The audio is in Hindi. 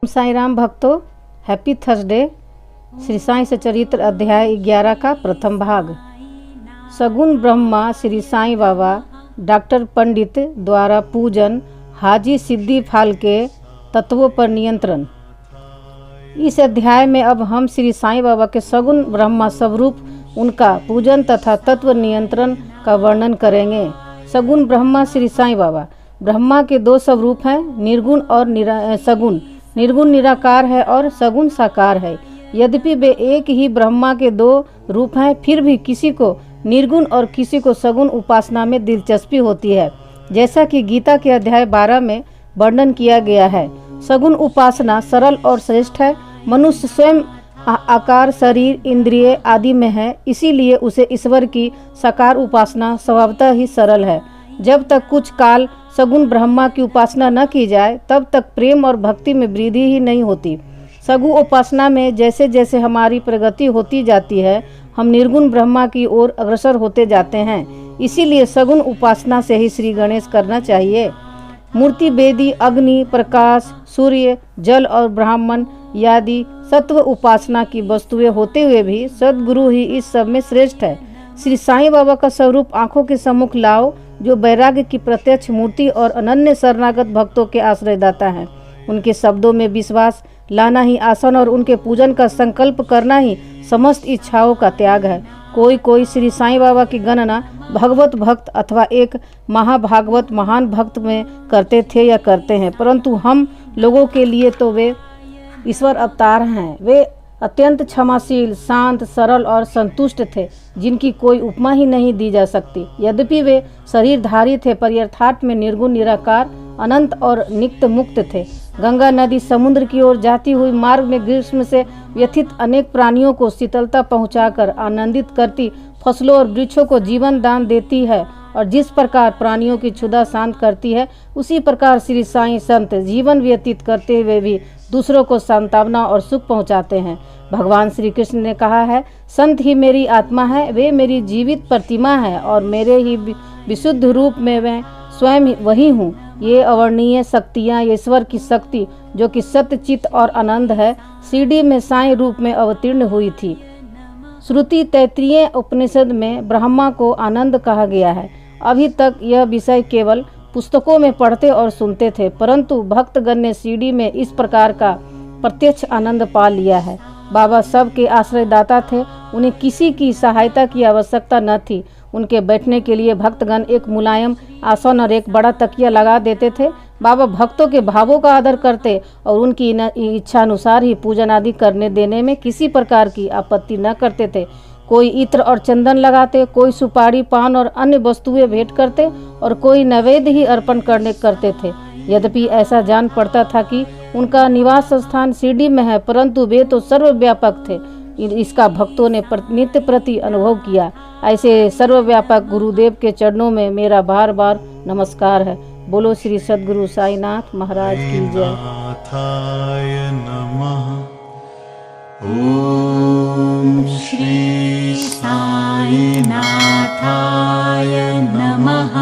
साईं राम भक्तों, हैप्पी थर्सडे। श्री साईं सचरित्र अध्याय 11 का प्रथम भाग। सगुन ब्रह्मा श्री साईं बाबा डॉक्टर पंडित द्वारा पूजन, हाजी सिद्धि फाल के तत्वों पर नियंत्रण। इस अध्याय में अब हम श्री साईं बाबा के सगुन ब्रह्मा स्वरूप, उनका पूजन तथा तत्व नियंत्रण का वर्णन करेंगे। सगुन ब्रह्मा श्री साईं बाबा। ब्रह्मा के दो स्वरूप हैं, निर्गुण और सगुण। निर्गुण निराकार है और सगुण साकार है। यद्यपि वे एक ही ब्रह्मा के दो रूप हैं, फिर भी किसी को निर्गुण और किसी को सगुण उपासना में दिलचस्पी होती है, जैसा कि गीता के अध्याय 12 में वर्णन किया गया है। सगुण उपासना सरल और श्रेष्ठ है। मनुष्य स्वयं आकार, शरीर, इंद्रिय आदि में है, इसीलिए उसे ईश्वर की साकार उपासना स्वभावतः ही सरल है। जब तक कुछ काल सगुण ब्रह्मा की उपासना न की जाए, तब तक प्रेम और भक्ति में वृद्धि ही नहीं होती। सगुण उपासना में जैसे जैसे हमारी प्रगति होती जाती है, हम निर्गुण ब्रह्मा की ओर अग्रसर होते जाते हैं। इसीलिए सगुण उपासना से ही श्री गणेश करना चाहिए। मूर्ति, वेदी, अग्नि, प्रकाश, सूर्य, जल और ब्राह्मण आदि सत्व उपासना की वस्तुएं होते हुए भी सद्गुरु ही इस सब में श्रेष्ठ है। श्री साईं बाबा का स्वरूप आंखों के सम्मुख लाओ, जो वैराग्य की प्रत्यक्ष मूर्ति और अनन्य शरणागत भक्तों के आश्रयदाता हैं। उनके शब्दों में विश्वास लाना ही आसन और उनके पूजन का संकल्प करना ही समस्त इच्छाओं का त्याग है। कोई श्री साईं बाबा की गणना भगवत भक्त अथवा एक महाभागवत महान भक्त में करते थे या करते हैं, परंतु हम लोगों के लिए तो वे ईश्वर अवतार हैं। वे अत्यंत क्षमाशील, शांत, सरल और संतुष्ट थे, जिनकी कोई उपमा ही नहीं दी जा सकती। यद्यपि वे शरीरधारी थे, पर यथार्थ में निर्गुण, निराकार, अनंत और नित्य मुक्त थे। गंगा नदी समुद्र की ओर जाती हुई मार्ग में ग्रीष्म से व्यथित अनेक प्राणियों को शीतलता पहुंचाकर आनंदित करती, फसलों और वृक्षों को जीवन दान देती है, और जिस प्रकार प्राणियों की क्षुधा शांत करती है, उसी प्रकार श्री साईं संत जीवन व्यतीत करते हुए भी दूसरों को सांत्वना और सुख पहुंचाते हैं। भगवान श्री कृष्ण ने कहा है, संत ही मेरी आत्मा है, वे मेरी जीवित प्रतिमा है और मेरे ही विशुद्ध रूप में मैं स्वयं वही हूँ। ये अवर्णनीय शक्तियाँ ईश्वर की शक्ति, जो कि सत्य, चित्त और आनंद है, शिरडी में साईं रूप में अवतीर्ण हुई थी। श्रुति तैत्तिरीय उपनिषद में ब्रह्मा को आनंद कहा गया है। अभी तक यह विषय केवल पुस्तकों में पढ़ते और सुनते थे, परंतु भक्तगण ने शिरडी में इस प्रकार का प्रत्यक्ष आनंद पा लिया है। बाबा सबके आश्रयदाता थे, उन्हें किसी की सहायता की आवश्यकता न थी। उनके बैठने के लिए भक्तगण एक मुलायम आसन और एक बड़ा तकिया लगा देते थे। बाबा भक्तों के भावों का आदर करते और उनकी इच्छा अनुसार ही पूजन आदि करने देने में किसी प्रकार की आपत्ति न करते थे। कोई इत्र और चंदन लगाते, कोई सुपारी, पान और अन्य वस्तुएं भेंट करते और कोई नैवेद्य ही अर्पण करते थे। यद्यपि ऐसा जान पड़ता था कि उनका निवास स्थान शिरडी में है, परंतु वे तो सर्वव्यापक थे। इसका भक्तों ने नित्य प्रति अनुभव किया। ऐसे सर्वव्यापक गुरुदेव के चरणों में मेरा बार बार नमस्कार है। बोलो श्री सद्गुरु साईनाथ महाराज की जय। ओम श्री साईनाथाय नमः।